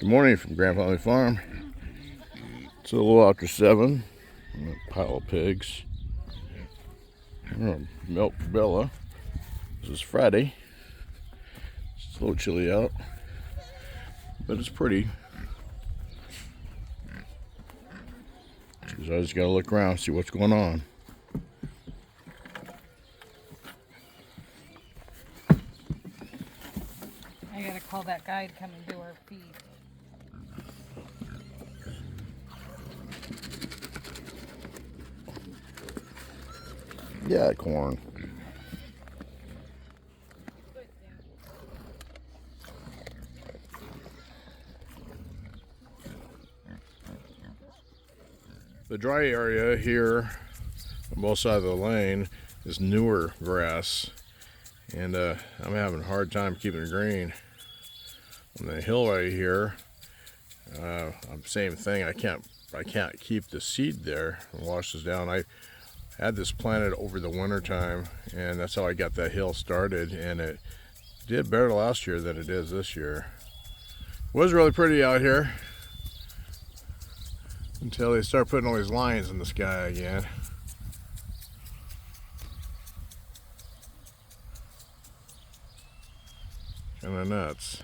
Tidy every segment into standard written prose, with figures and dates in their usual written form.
Good morning from Grandfather Farm. It's a little after 7. A pile of pigs. I'm gonna milk Bella. This is Friday. It's a little chilly out, but it's pretty. So I just gotta look around, see what's going on. I gotta call that guy to come and do our feed. Yeah, corn. The dry area here on both sides of the lane is newer grass, and I'm having a hard time keeping it green. On the hill right here, same thing. I can't keep the seed there. It washes down. I had this planted over the winter time, and that's how I got that hill started, and it did better last year than it is this year. It was really pretty out here until they start putting all these lines in the sky again. Kind of nuts.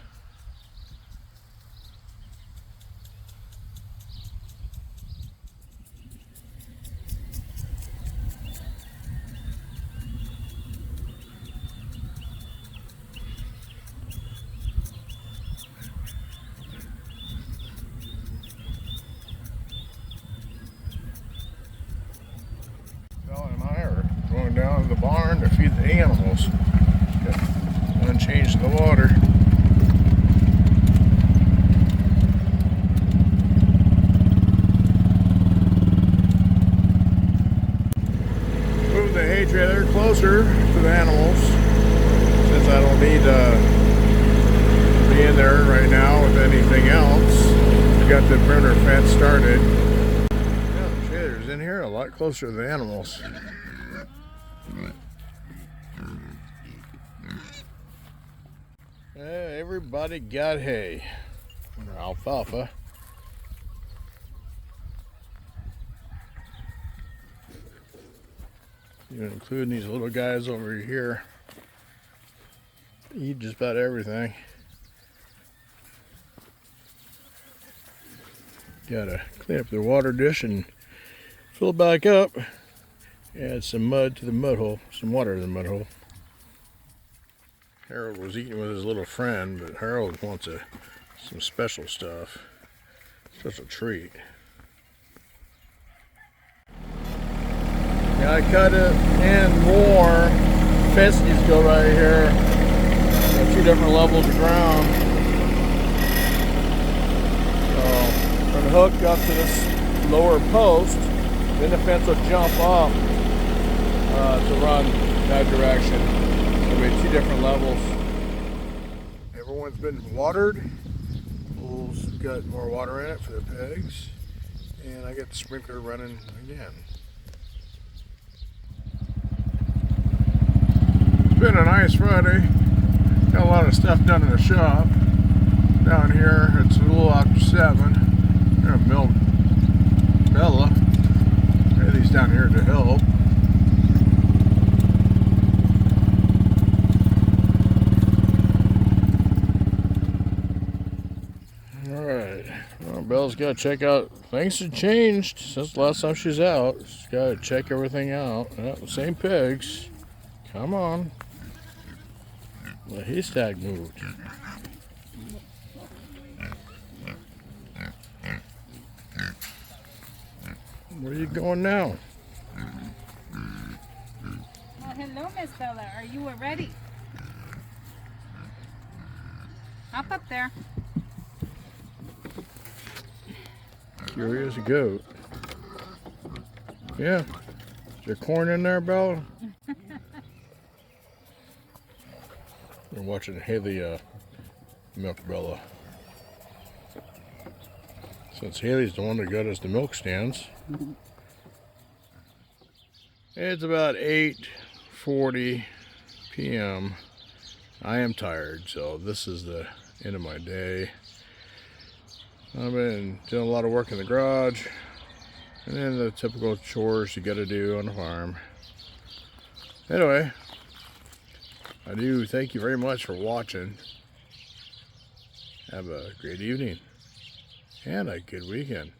Bella and I are going down to the barn to feed the animals. Got unchanged the water. Move the hay trailer closer to the animals, since I don't need to be in there right now with anything else. We got the perimeter fence started. Yeah, the trailer's in here a lot closer to the animals. Everybody got hay. Alfalfa. Even including these little guys over here. Eat just about everything. Gotta clean up the water dish and fill it back up. Add some mud to the mud hole, some water to the mud hole. Harold was eating with his little friend, but Harold wants some special stuff. Special treat. Gotta cut it in more. Fence needs to go right here. Got 2 different levels of ground. So, I'm gonna hook up to this lower post, then the fence will jump up to run that direction. So we have 2 different levels. Everyone's been watered. Pool's got more water in it for the pigs. And I got the sprinkler running again. It's been a nice Friday. Got a lot of stuff done in the shop. Down here, it's a little after 7. I'm gonna milk Bella. Eddie's down here to help. Alright, well, Bella's got to check out. Things have changed since the last time she's out. She's got to check everything out. Same pigs. Come on. The haystack moved. Where are you going now? Well, hello, Miss Bella. Are you ready? Hop up there. Curious goat. Yeah. Is there corn in there, Bella? I'm watching Haley milk Bella. Since Haley's the one that got us the milk stands. It's about 8:40 p.m. I am tired, so this is the end of my day. I've been doing a lot of work in the garage, and then the typical chores you gotta do on the farm. Anyway, I do thank you very much for watching. Have a great evening and a good weekend.